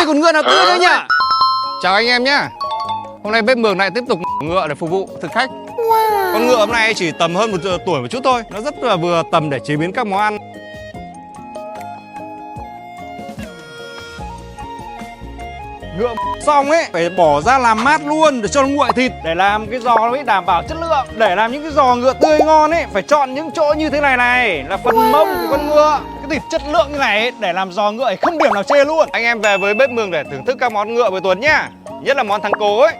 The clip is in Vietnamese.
còn ngựa nào tươi nữa nhá. Chào anh em nhá. Hôm nay bếp Mường lại tiếp tục ngựa để phục vụ thực khách. Con ngựa hôm nay chỉ tầm hơn 1 tuổi một chút thôi. Nó rất là vừa tầm để chế biến các món ăn. Ngựa xong ấy phải bỏ ra làm mát luôn để cho nó nguội thịt, để làm cái giò nó mới đảm bảo chất lượng. Để làm những cái giò ngựa tươi ngon ấy phải chọn những chỗ như thế này này, là phần mông của con ngựa, cái thịt chất lượng như này ấy, để làm giò ngựa ấy không điểm nào chê luôn. Anh em về với bếp Mường để thưởng thức các món ngựa buổi tuần nhá, nhất là món thắng cố ấy.